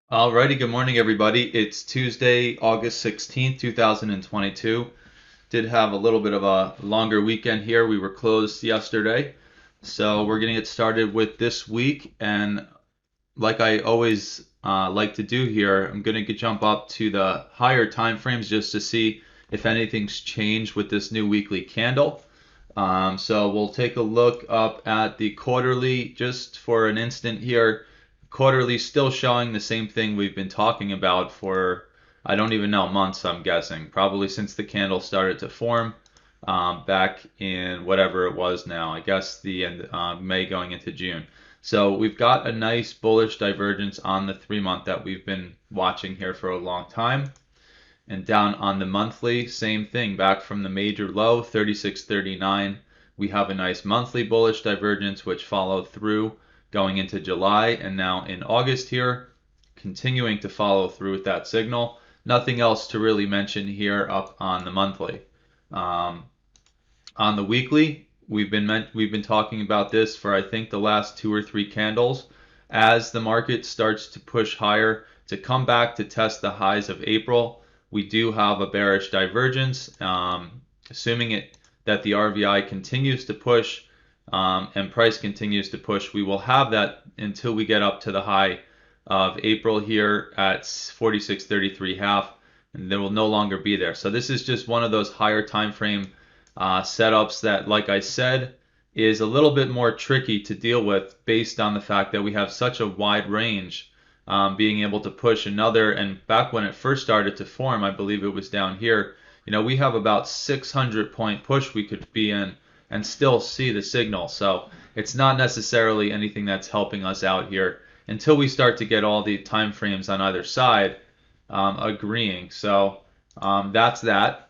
Alrighty, good morning everybody. It's Tuesday, August 16th, 2022. Did have a little bit of a longer weekend here. We were closed yesterday. So we're going to get started with this week. And like I always like to do here, I'm going to jump up to the higher time frames just to see if anything's changed with this new weekly candle. So we'll take a look up at the quarterly just for an instant here. Quarterly still showing the same thing we've been talking about for, I don't even know, months, I'm guessing. Probably since the candle started to form back in whatever it was now. I guess the end May going into June. So we've got a nice bullish divergence on the 3 month that we've been watching here for a long time. And down on the monthly, same thing, back from the major low, 36.39. We have a nice monthly bullish divergence, which followed through going into July, and now in August here, continuing to follow through with that signal. Nothing else to really mention here up on the monthly. On the weekly, we've been talking about this for I think the last 2 or 3 candles. As the market starts to push higher to come back to test the highs of April, we do have a bearish divergence, assuming that the RVI continues to push and price continues to push. We will have that until we get up to the high of April here at 46.33.5, and they will no longer be there. So this is just one of those higher time frame setups that, like I said, is a little bit more tricky to deal with based on the fact that we have such a wide range. Being able to push another, and back when it first started to form, I believe it was down here, we have about 600 point push we could be in and still see the signal. So it's not necessarily anything that's helping us out here until we start to get all the time frames on either side agreeing. So that's that.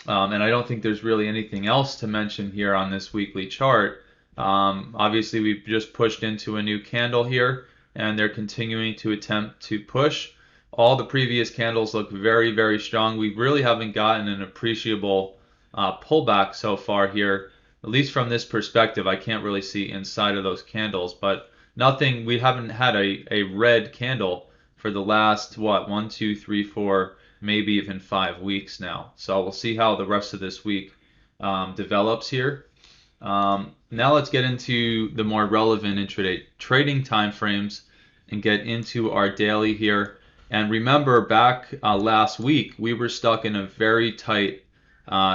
And I don't think there's really anything else to mention here on this weekly chart. Obviously, we've just pushed into a new candle here, and they're continuing to attempt to push. All the previous candles look very, very strong. We really haven't gotten an appreciable pullback so far here, at least from this perspective. I can't really see inside of those candles, but nothing. We haven't had a red candle for the last, what, 1, 2, 3, 4, maybe even 5 weeks now. So we'll see how the rest of this week develops here. Now let's get into the more relevant intraday trading time frames and get into our daily here. And remember, back last week, we were stuck in a very tight,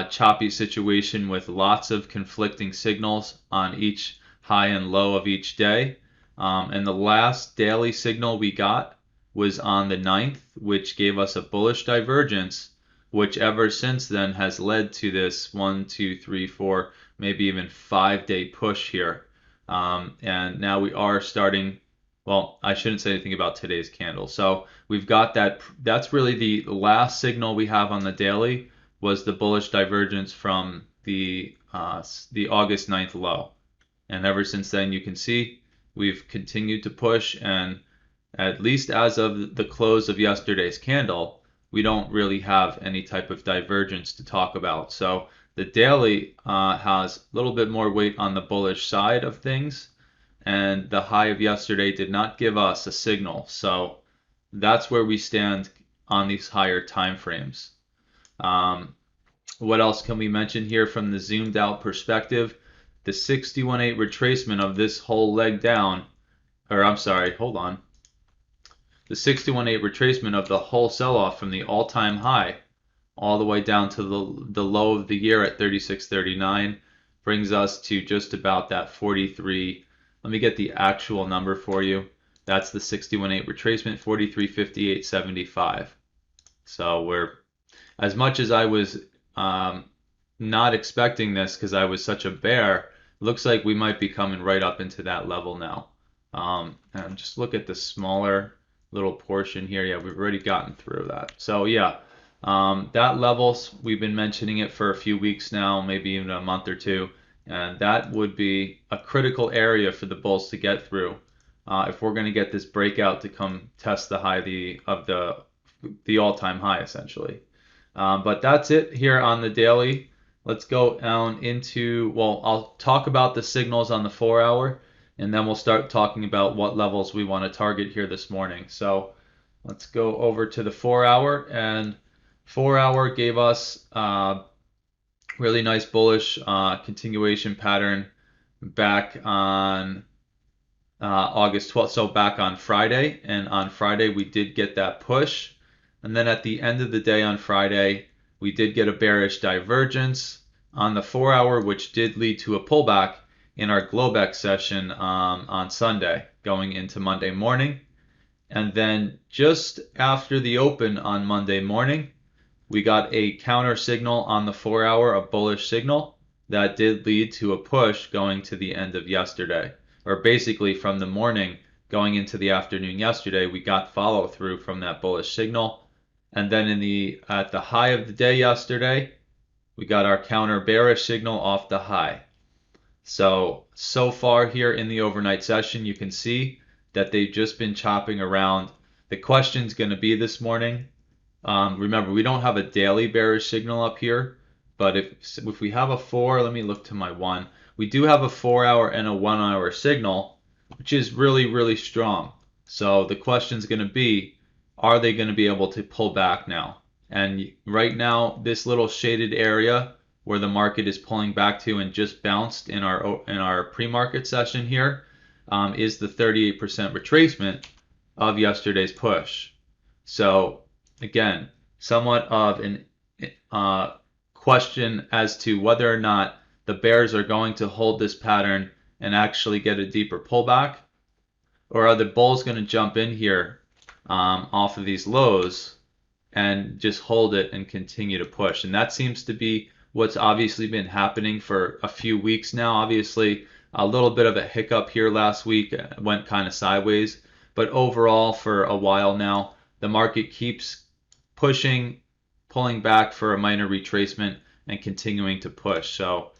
choppy situation with lots of conflicting signals on each high and low of each day. And the last daily signal we got was on the 9th, which gave us a bullish divergence, which ever since then has led to this 1, 2, 3, 4, maybe even 5-day push here. And now we are starting, well, I shouldn't say anything about today's candle. So we've got that. That's really the last signal we have on the daily, was the bullish divergence from the August 9th low. And ever since then, you can see we've continued to push, and at least as of the close of yesterday's candle, we don't really have any type of divergence to talk about. So the daily has a little bit more weight on the bullish side of things, and the high of yesterday did not give us a signal. So that's where we stand on these higher time frames. What else can we mention here from the zoomed out perspective? The 61.8 retracement of this whole leg down, or I'm sorry, hold on. The 61.8 retracement of the whole sell-off from the all-time high all the way down to the low of the year at 36.39 brings us to just about that 43. Let me get the actual number for you. That's the 61.8 retracement, 43.5875. So we're, as much as I was not expecting this because I was such a bear, looks like we might be coming right up into that level now. And just look at the smaller little portion here. Yeah, we've already gotten through that. So yeah, that levels, we've been mentioning it for a few weeks now, maybe even a month or two, and that would be a critical area for the bulls to get through if we're going to get this breakout to come test the high of the all-time high essentially. But that's it here on the daily. Let's go down into, well, I'll talk about the signals on the 4-hour, and then we'll start talking about what levels we want to target here this morning. So Let's go over to the 4 hour, and 4 hour gave us really nice bullish continuation pattern back on August 12th, so back on Friday. And on Friday, we did get that push. And then at the end of the day on Friday, we did get a bearish divergence on the 4 hour, which did lead to a pullback in our Globex session on Sunday, going into Monday morning. And then just after the open on Monday morning, we got a counter signal on the 4 hour, a bullish signal that did lead to a push going to the end of yesterday, or basically from the morning going into the afternoon yesterday. We got follow through from that bullish signal, and then at the high of the day yesterday, we got our counter bearish signal off the high. So far here in the overnight session, you can see that they've just been chopping around. The question's going to be this morning. Remember, we don't have a daily bearish signal up here, but if we have a 4, let me look to my 1. We do have a 4 hour and a 1 hour signal, which is really, really strong. So the question's going to be, are they going to be able to pull back now? And right now, this little shaded area where the market is pulling back to and just bounced in our pre-market session here is the 38% retracement of yesterday's push. So again, somewhat of an question as to whether or not the bears are going to hold this pattern and actually get a deeper pullback, or are the bulls going to jump in here off of these lows and just hold it and continue to push? And that seems to be what's obviously been happening for a few weeks now. Obviously, a little bit of a hiccup here last week, went kind of sideways, but overall for a while now, the market keeps pushing, pulling back for a minor retracement, and continuing to push. So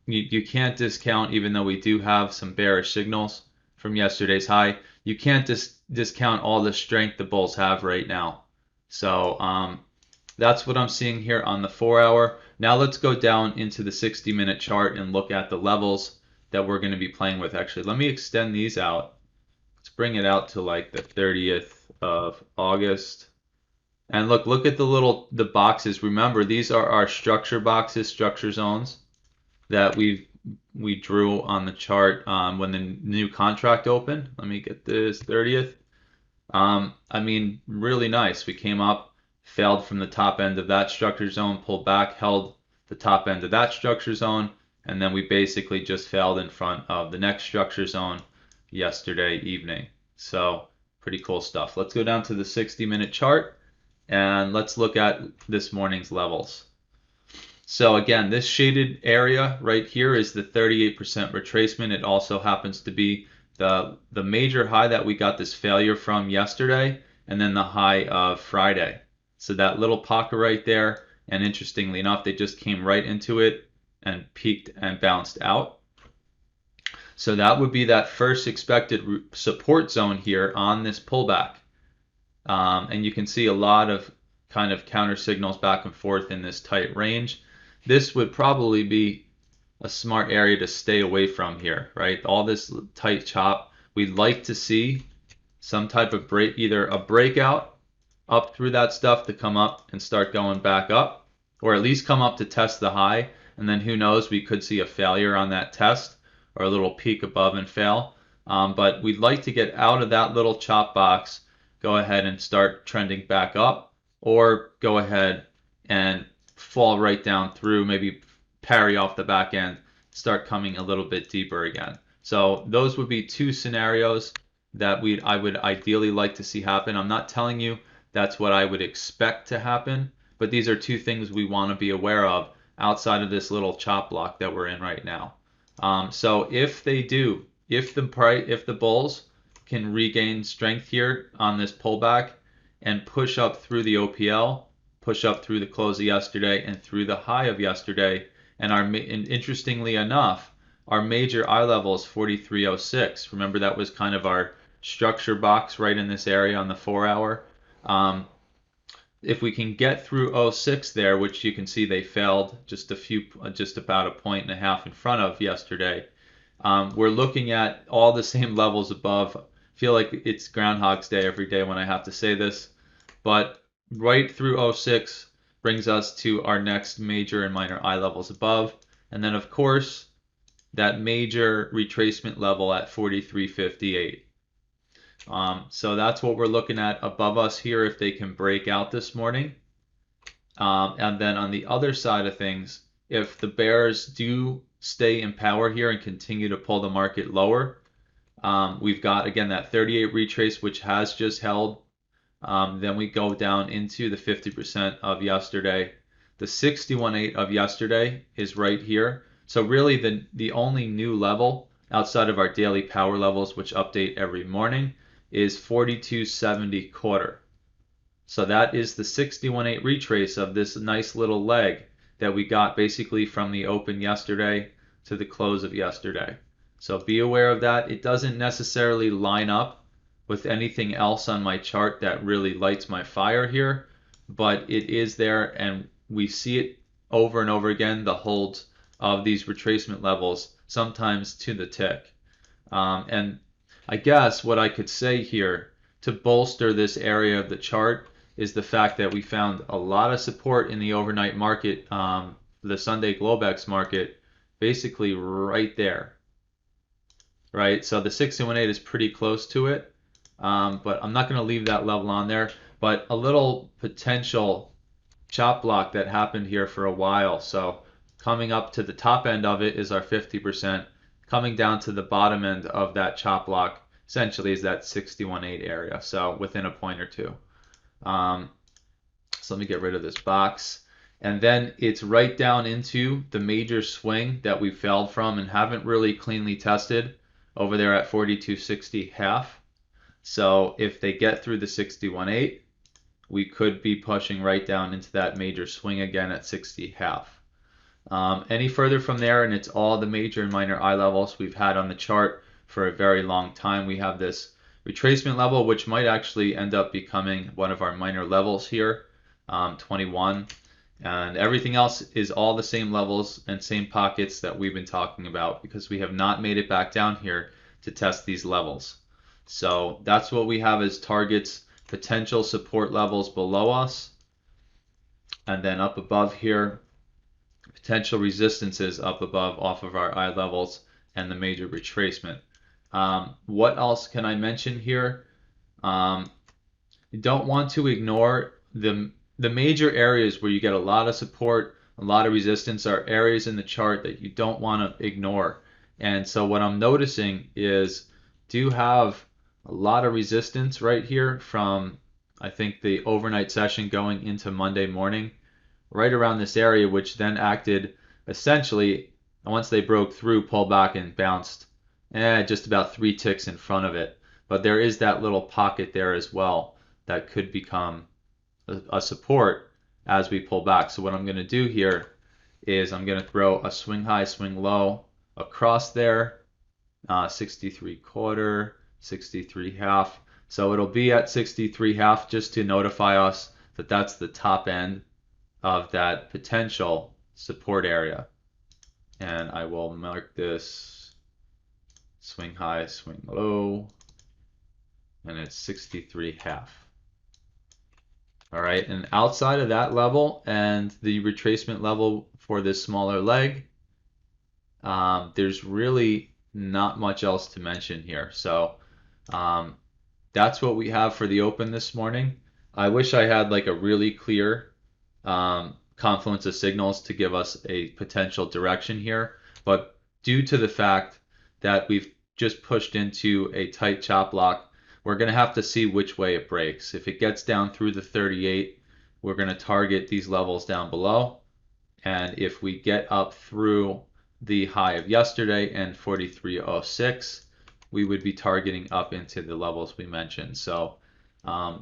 you can't discount, even though we do have some bearish signals from yesterday's high, you can't discount all the strength the bulls have right now. So that's what I'm seeing here on the 4 hour. Now let's go down into the 60-minute chart and look at the levels that we're going to be playing with. Actually, let me extend these out. Let's bring it out to like the 30th of August. And look at the boxes. Remember, these are our structure boxes, structure zones that we drew on the chart when the new contract opened. Let me get this 30th. I mean, really nice. We came up, failed from the top end of that structure zone, pulled back, held the top end of that structure zone, and then we basically just failed in front of the next structure zone yesterday evening. So pretty cool stuff. Let's go down to the 60-minute chart and let's look at this morning's levels. So again, this shaded area right here is the 38% retracement. It also happens to be the major high that we got this failure from yesterday, and then the high of Friday. So that little pocket right there, and interestingly enough, they just came right into it and peaked and bounced out. So that would be that first expected support zone here on this pullback. And you can see a lot of kind of counter signals back and forth in this tight range. This would probably be a smart area to stay away from here, right? All this tight chop. We'd like to see some type of break, either a breakout up through that stuff to come up and start going back up, or at least come up to test the high, and then who knows, we could see a failure on that test or a little peak above and fail. But we'd like to get out of that little chop box, go ahead and start trending back up, or go ahead and fall right down through, maybe parry off the back end, start coming a little bit deeper again. So those would be two scenarios that I would ideally like to see happen. I'm not telling you that's what I would expect to happen, but these are two things we want to be aware of outside of this little chop block that we're in right now. So if they do, if the bulls can regain strength here on this pullback and push up through the OPL, push up through the close of yesterday and through the high of yesterday, and interestingly enough, our major eye level is 4306. Remember, that was kind of our structure box right in this area on the 4 hour. If we can get through 06 there, which you can see they failed just about a point and a half in front of yesterday, we're looking at all the same levels above feel like it's Groundhog's Day every day when I have to say this, but right through '06 brings us to our next major and minor eye levels above, and then of course that major retracement level at 43.58. So that's what we're looking at above us here if they can break out this morning. And then on the other side of things, if the bears do stay in power here and continue to pull the market lower, we've got, again, that 38 retrace, which has just held. Then we go down into the 50% of yesterday. The 61.8 of yesterday is right here. So really the only new level outside of our daily power levels, which update every morning, is 42.70 quarter. So that is the 61.8 retrace of this nice little leg that we got basically from the open yesterday to the close of yesterday. So be aware of that. It doesn't necessarily line up with anything else on my chart that really lights my fire here, but it is there, and we see it over and over again, the holds of these retracement levels, sometimes to the tick. And I guess what I could say here to bolster this area of the chart is the fact that we found a lot of support in the overnight market, the Sunday Globex market, basically right there, right? So the 61.8 is pretty close to it, but I'm not going to leave that level on there. But a little potential chop block that happened here for a while. So coming up to the top end of it is our 50%. Coming down to the bottom end of that chop block essentially is that 61.8 area, so within a point or two. So let me get rid of this box. And then it's right down into the major swing that we failed from and haven't really cleanly tested over there at 42.60 half. So if they get through the 61.8, we could be pushing right down into that major swing again at 60 half. Any further from there, and it's all the major and minor eye levels we've had on the chart for a very long time. We have this retracement level, which might actually end up becoming one of our minor levels here, 21. And everything else is all the same levels and same pockets that we've been talking about, because we have not made it back down here to test these levels. So that's what we have as targets, potential support levels below us. And then up above here, potential resistances up above off of our eye levels and the major retracement. What else can I mention here? You don't want to ignore the major areas where you get a lot of support, a lot of resistance are areas in the chart that you don't want to ignore. And so what I'm noticing is do have a lot of resistance right here from, I think, the overnight session going into Monday morning, right around this area, which then acted essentially, once they broke through, pulled back and bounced just about 3 ticks in front of it. But there is that little pocket there as well that could become a support as we pull back. So what I'm going to do here is I'm going to throw a swing high, swing low across there, 63 quarter, 63 half. So it'll be at 63 half just to notify us that that's the top end of that potential support area. And I will mark this swing high, swing low, and it's 63 half. All right, and outside of that level and the retracement level for this smaller leg, there's really not much else to mention here. So that's what we have for the open this morning. I wish I had like a really clear confluence of signals to give us a potential direction here, but due to the fact that we've just pushed into a tight chop block, we're going to have to see which way it breaks. If it gets down through the 38, we're going to target these levels down below. And if we get up through the high of yesterday and 43.06, we would be targeting up into the levels we mentioned. So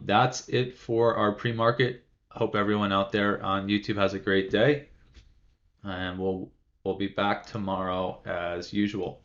that's it for our pre-market. Hope everyone out there on YouTube has a great day. And we'll be back tomorrow as usual.